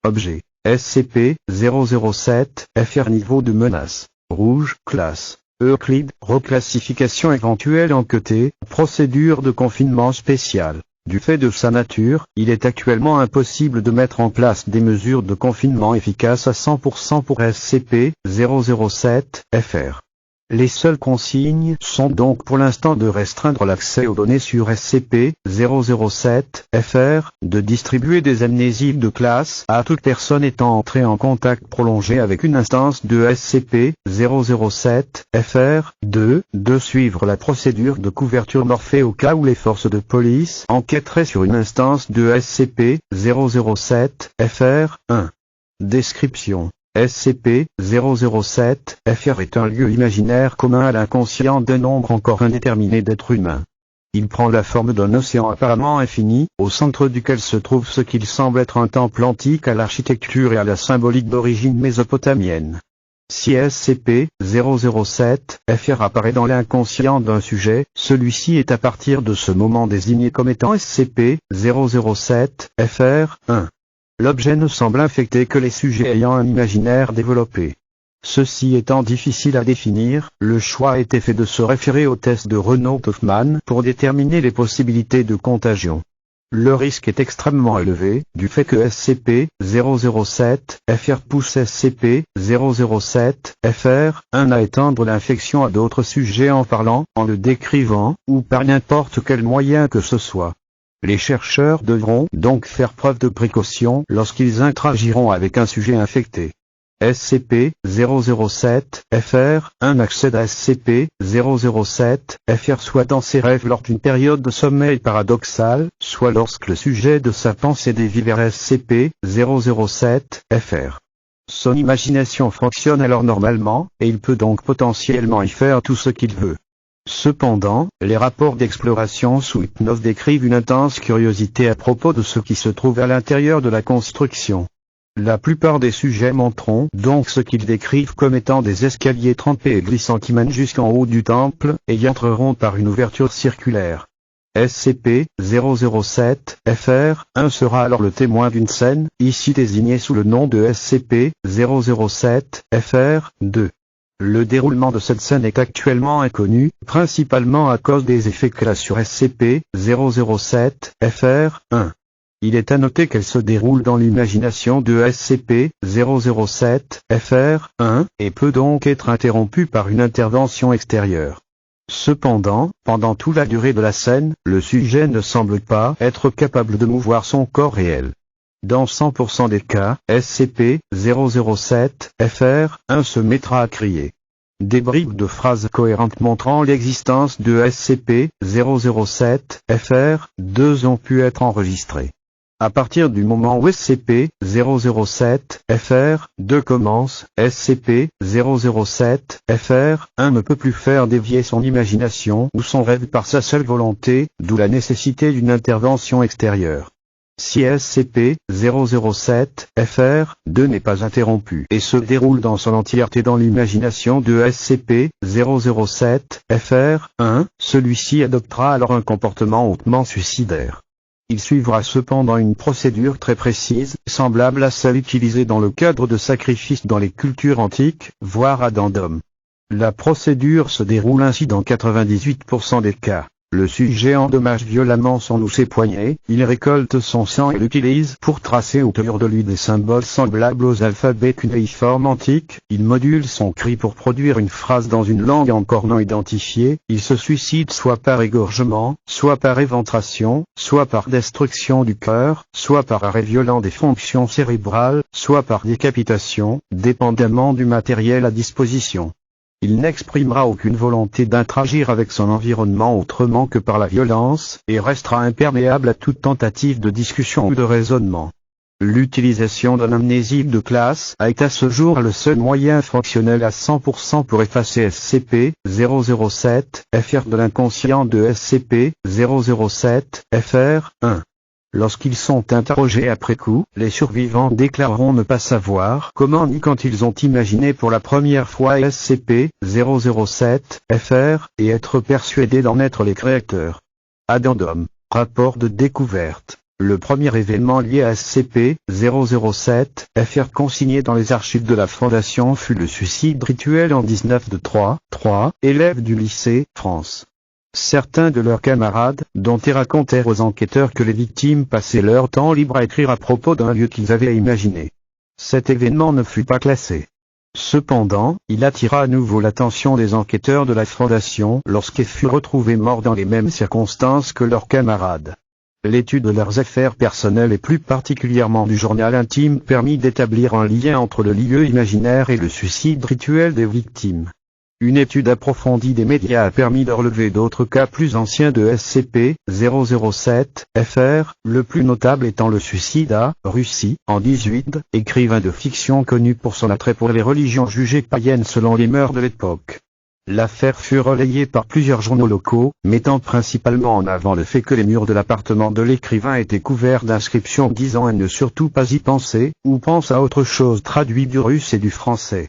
Objet. SCP-007, FR niveau de menace. Rouge, classe. Euclide, reclassification éventuelle enquêtée, procédure de confinement spéciale. Du fait de sa nature, il est actuellement impossible de mettre en place des mesures de confinement efficaces à 100% pour SCP-007, FR. Les seules consignes sont donc pour l'instant de restreindre l'accès aux données sur SCP-007, FR, de distribuer des amnésiques de classe à toute personne étant entrée en contact prolongé avec une instance de SCP-007, FR, de suivre la procédure de couverture Morphée au cas où les forces de police enquêteraient sur une instance de SCP-007, FR, 1. Description. SCP-007, FR est un lieu imaginaire commun à l'inconscient d'un nombre encore indéterminé d'êtres humains. Il prend la forme d'un océan apparemment infini, au centre duquel se trouve ce qu'il semble être un temple antique à l'architecture et à la symbolique d'origine mésopotamienne. Si SCP-007, FR apparaît dans l'inconscient d'un sujet, celui-ci est à partir de ce moment désigné comme étant SCP-007, FR, 1. L'objet ne semble infecter que les sujets ayant un imaginaire développé. Ceci étant difficile à définir, le choix a été fait de se référer au test de Renault-Hoffmann pour déterminer les possibilités de contagion. Le risque est extrêmement élevé, du fait que SCP-007, FR pousse SCP-007, FR, 1 à étendre l'infection à d'autres sujets en parlant, en le décrivant, ou par n'importe quel moyen que ce soit. Les chercheurs devront donc faire preuve de précaution lorsqu'ils interagiront avec un sujet infecté. SCP-007, FR, 1 accède à SCP-007, FR soit dans ses rêves lors d'une période de sommeil paradoxal, soit lorsque le sujet de sa pensée dévie vers SCP-007, FR. Son imagination fonctionne alors normalement, et il peut donc potentiellement y faire tout ce qu'il veut. Cependant, les rapports d'exploration sous hypnose décrivent une intense curiosité à propos de ce qui se trouve à l'intérieur de la construction. La plupart des sujets montreront donc ce qu'ils décrivent comme étant des escaliers trempés et glissants qui mènent jusqu'en haut du temple, et y entreront par une ouverture circulaire. SCP-007, FR, 1 sera alors le témoin d'une scène, ici désignée sous le nom de SCP-007, FR, 2. Le déroulement de cette scène est actuellement inconnu, principalement à cause des effets qu'elle a sur SCP-007, FR, 1. Il est à noter qu'elle se déroule dans l'imagination de SCP-007, FR, 1, et peut donc être interrompue par une intervention extérieure. Cependant, pendant toute la durée de la scène, le sujet ne semble pas être capable de mouvoir son corps réel. Dans 100% des cas, SCP-007, FR, 1 se mettra à crier. Des bribes de phrases cohérentes montrant l'existence de SCP-007, FR, 2 ont pu être enregistrées. À partir du moment où SCP-007, FR, 2 commence, SCP-007, FR, 1 ne peut plus faire dévier son imagination ou son rêve par sa seule volonté, d'où la nécessité d'une intervention extérieure. Si SCP-007, FR, 2 n'est pas interrompu et se déroule dans son entièreté dans l'imagination de SCP-007, FR, 1, celui-ci adoptera alors un comportement hautement suicidaire. Il suivra cependant une procédure très précise, semblable à celle utilisée dans le cadre de sacrifices dans les cultures antiques, voire addendum. La procédure se déroule ainsi dans 98% des cas. Le sujet endommage violemment son ou ses poignets, il récolte son sang et l'utilise pour tracer autour de lui des symboles semblables aux alphabets cunéiformes antiques, il module son cri pour produire une phrase dans une langue encore non identifiée, il se suicide soit par égorgement, soit par éventration, soit par destruction du cœur, soit par arrêt violent des fonctions cérébrales, soit par décapitation, dépendamment du matériel à disposition. Il n'exprimera aucune volonté d'interagir avec son environnement autrement que par la violence, et restera imperméable à toute tentative de discussion ou de raisonnement. L'utilisation d'un amnésique de classe a été à ce jour le seul moyen fonctionnel à 100% pour effacer SCP-007, FR de l'inconscient de SCP-007, FR, 1. Lorsqu'ils sont interrogés après coup, les survivants déclareront ne pas savoir comment ni quand ils ont imaginé pour la première fois SCP-007, FR, et être persuadés d'en être les créateurs. Addendum. Rapport de découverte. Le premier événement lié à SCP-007 FR consigné dans les archives de la Fondation fut le suicide rituel en 19 de 3 élèves du lycée, France. Certains de leurs camarades, dont ils racontèrent aux enquêteurs que les victimes passaient leur temps libre à écrire à propos d'un lieu qu'ils avaient imaginé. Cet événement ne fut pas classé. Cependant, il attira à nouveau l'attention des enquêteurs de la Fondation lorsqu'ils furent retrouvés morts dans les mêmes circonstances que leurs camarades. L'étude de leurs affaires personnelles et plus particulièrement du journal intime permit d'établir un lien entre le lieu imaginaire et le suicide rituel des victimes. Une étude approfondie des médias a permis de relever d'autres cas plus anciens de SCP-007 FR, le plus notable étant le suicide à Russie, en 18, écrivain de fiction connu pour son attrait pour les religions jugées païennes selon les mœurs de l'époque. L'affaire fut relayée par plusieurs journaux locaux, mettant principalement en avant le fait que les murs de l'appartement de l'écrivain étaient couverts d'inscriptions disant à ne surtout pas y penser, ou pense à autre chose traduit du russe et du français.